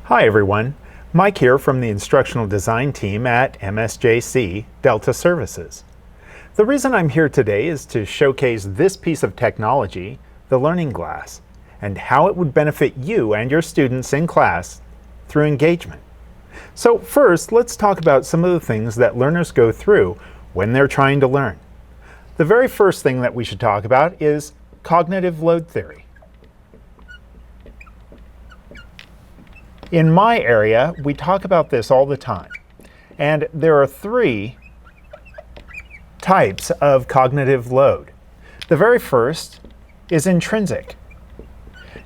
Hi everyone, Mike here from the Instructional Design team at MSJC Delta Services. The reason I'm here today is to showcase this piece of technology, the Learning Glass, and how it would benefit you and your students in class through engagement. So first, let's talk about some of the things that learners go through when they're trying to learn. The very first thing that we should talk about is cognitive load theory. In my area, we talk about this all the time, and there are three types of cognitive load. The very first is intrinsic.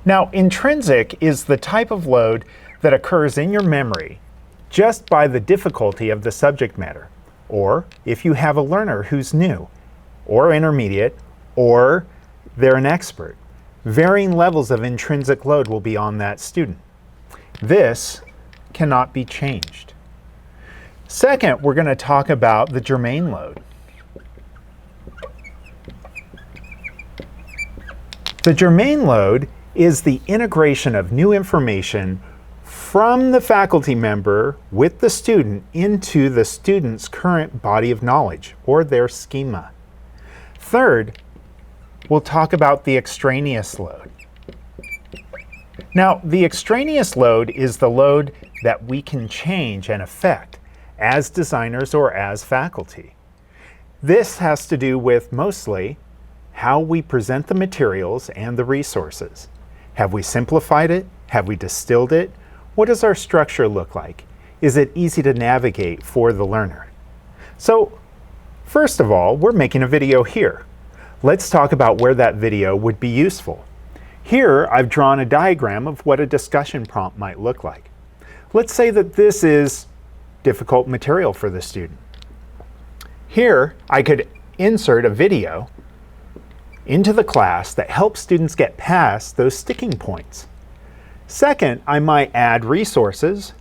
Now, intrinsic is the type of load that occurs in your memory just by the difficulty of the subject matter, or if you have a learner who's new, or intermediate, or they're an expert. Varying levels of intrinsic load will be on that student. This cannot be changed. Second, we're going to talk about the germane load. The germane load is the integration of new information from the faculty member with the student into the student's current body of knowledge, or their schema. Third, we'll talk about the extraneous load. Now, the extraneous load is the load that we can change and affect as designers or as faculty. This has to do with mostly how we present the materials and the resources. Have we simplified it? Have we distilled it? What does our structure look like? Is it easy to navigate for the learner? So, first of all, we're making a video here. Let's talk about where that video would be useful. Here, I've drawn a diagram of what a discussion prompt might look like. Let's say that this is difficult material for the student. Here, I could insert a video into the class that helps students get past those sticking points. Second, I might add resources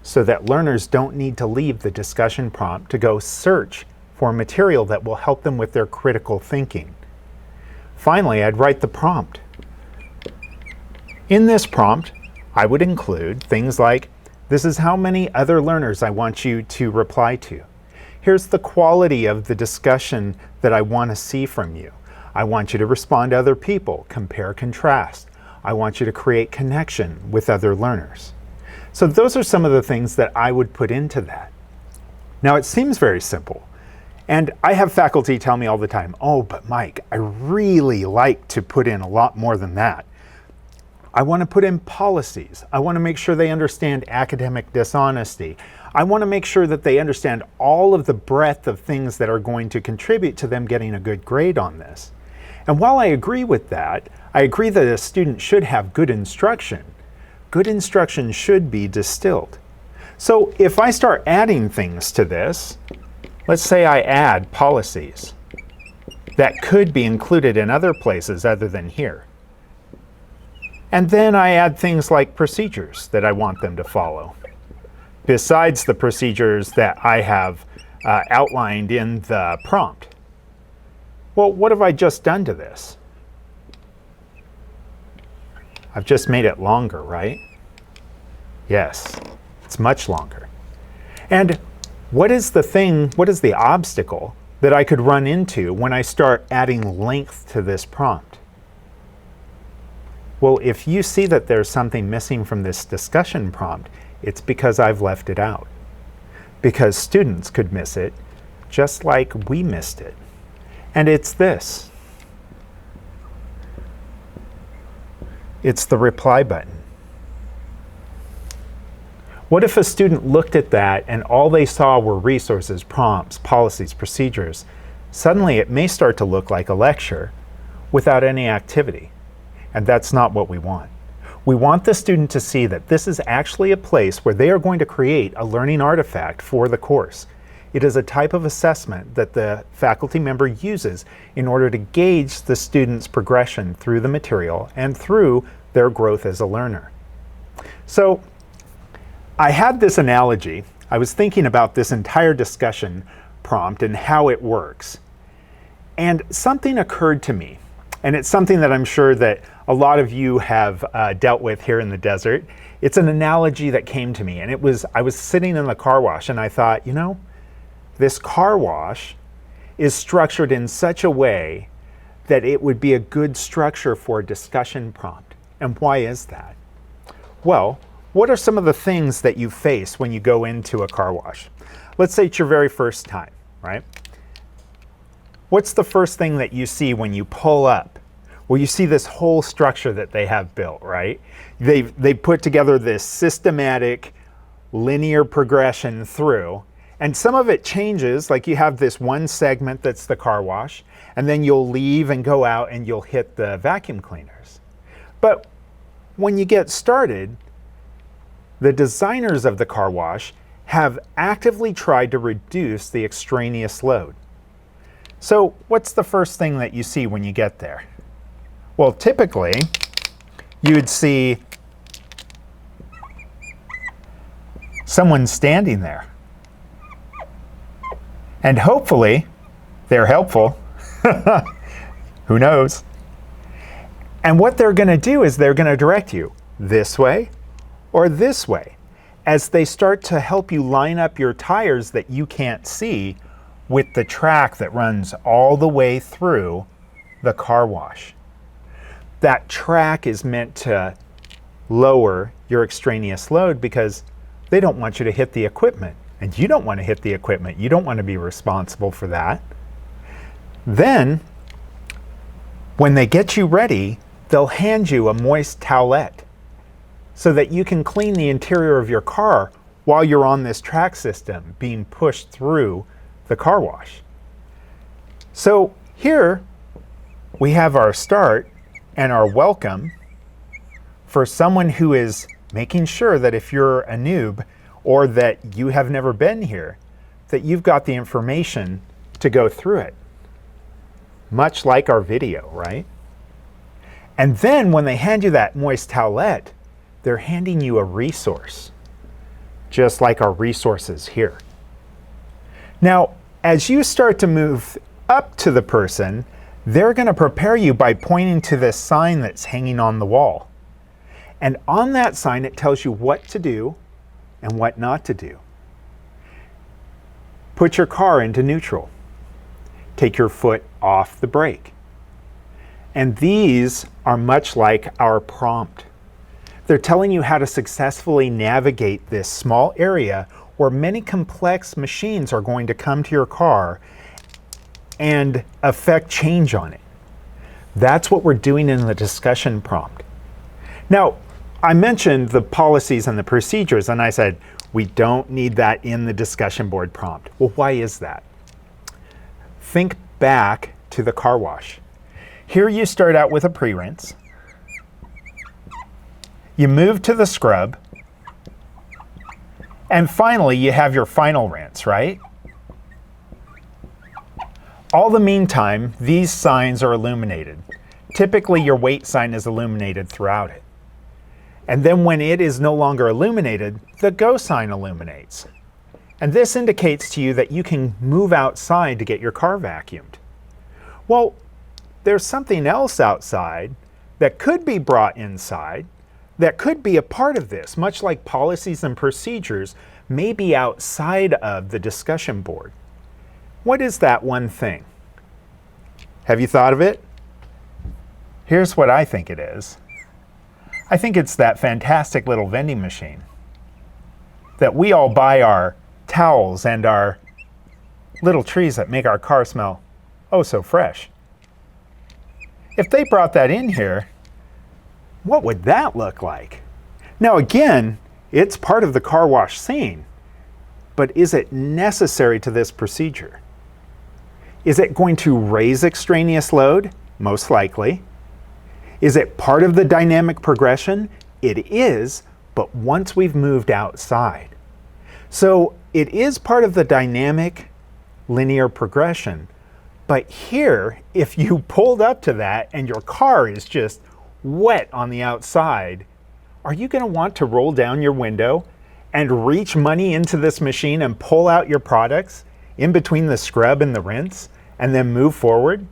so that learners don't need to leave the discussion prompt to go search for material that will help them with their critical thinking. Finally, I'd write the prompt. In this prompt, I would include things like, this is how many other learners I want you to reply to. Here's the quality of the discussion that I want to see from you. I want you to respond to other people, compare, contrast. I want you to create connection with other learners. So those are some of the things that I would put into that. Now, it seems very simple. And I have faculty tell me all the time, oh, but Mike, I really like to put in a lot more than that. I want to put in policies. I want to make sure they understand academic dishonesty. I want to make sure that they understand all of the breadth of things that are going to contribute to them getting a good grade on this. And while I agree with that, I agree that a student should have good instruction. Good instruction should be distilled. So if I start adding things to this, let's say I add policies that could be included in other places other than here. And then I add things like procedures that I want them to follow, besides the procedures that I have outlined in the prompt. Well, what have I just done to this? I've just made it longer, right? Yes, it's much longer. And what is the obstacle that I could run into when I start adding length to this prompt? Well, if you see that there's something missing from this discussion prompt, it's because I've left it out. Because students could miss it just like we missed it. And it's this. It's the reply button. What if a student looked at that and all they saw were resources, prompts, policies, procedures? Suddenly it may start to look like a lecture without any activity. And that's not what we want. We want the student to see that this is actually a place where they are going to create a learning artifact for the course. It is a type of assessment that the faculty member uses in order to gauge the student's progression through the material and through their growth as a learner. So I had this analogy. I was thinking about this entire discussion prompt and how it works. And something occurred to me. And it's something that I'm sure that a lot of you have dealt with here in the desert. It's an analogy that came to me, and I was sitting in the car wash and I thought, you know, this car wash is structured in such a way that it would be a good structure for a discussion prompt. And why is that? Well, what are some of the things that you face when you go into a car wash? Let's say it's your very first time, right? What's the first thing that you see when you pull up? Well, you see this whole structure that they have built, right? They put together this systematic linear progression through, and some of it changes, like you have this one segment that's the car wash, and then you'll leave and go out and you'll hit the vacuum cleaners. But when you get started, the designers of the car wash have actively tried to reduce the extraneous load. So what's the first thing that you see when you get there? Well, typically, you'd see someone standing there. And hopefully, they're helpful. Who knows? And what they're going to do is they're going to direct you this way or this way as they start to help you line up your tires that you can't see with the track that runs all the way through the car wash. That track is meant to lower your extraneous load because they don't want you to hit the equipment, and you don't want to hit the equipment. You don't want to be responsible for that. Then, when they get you ready, they'll hand you a moist towelette so that you can clean the interior of your car while you're on this track system being pushed through the car wash. So here we have our start and our welcome for someone who is making sure that if you're a noob or that you have never been here, that you've got the information to go through it. Much like our video, right? And then when they hand you that moist towelette, they're handing you a resource, just like our resources here. Now, as you start to move up to the person, they're going to prepare you by pointing to this sign that's hanging on the wall. And on that sign, it tells you what to do and what not to do. Put your car into neutral. Take your foot off the brake. And these are much like our prompt. They're telling you how to successfully navigate this small area where many complex machines are going to come to your car and affect change on it. That's what we're doing in the discussion prompt. Now, I mentioned the policies and the procedures, and I said, we don't need that in the discussion board prompt. Well, why is that? Think back to the car wash. Here you start out with a pre-rinse. You move to the scrub. And finally, you have your final rinse, right? All the meantime, these signs are illuminated. Typically, your wait sign is illuminated throughout it. And then when it is no longer illuminated, the go sign illuminates. And this indicates to you that you can move outside to get your car vacuumed. Well, there's something else outside that could be brought inside that could be a part of this, much like policies and procedures may be outside of the discussion board. What is that one thing? Have you thought of it? Here's what I think it is. I think it's that fantastic little vending machine that we all buy our towels and our little trees that make our car smell oh so fresh. If they brought that in here, what would that look like? Now again, it's part of the car wash scene, but is it necessary to this procedure? Is it going to raise extraneous load? Most likely. Is it part of the dynamic progression? It is, but once we've moved outside. So it is part of the dynamic linear progression, but here, if you pulled up to that and your car is just wet on the outside, are you going to want to roll down your window and reach money into this machine and pull out your products in between the scrub and the rinse and then move forward?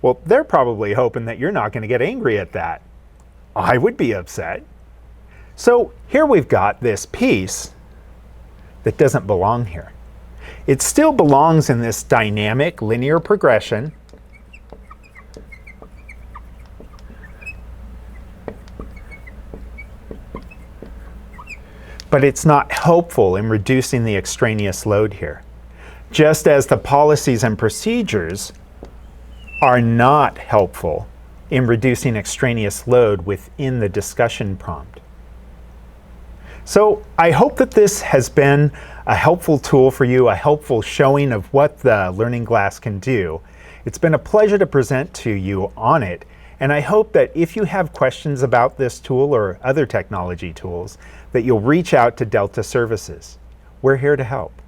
Well, they're probably hoping that you're not going to get angry at that. I would be upset. So here we've got this piece that doesn't belong here. It still belongs in this dynamic linear progression, but it's not helpful in reducing the extraneous load here. Just as the policies and procedures are not helpful in reducing extraneous load within the discussion prompt. So I hope that this has been a helpful tool for you, a helpful showing of what the Learning Glass can do. It's been a pleasure to present to you on it, and I hope that if you have questions about this tool or other technology tools, that you'll reach out to Delta Services. We're here to help.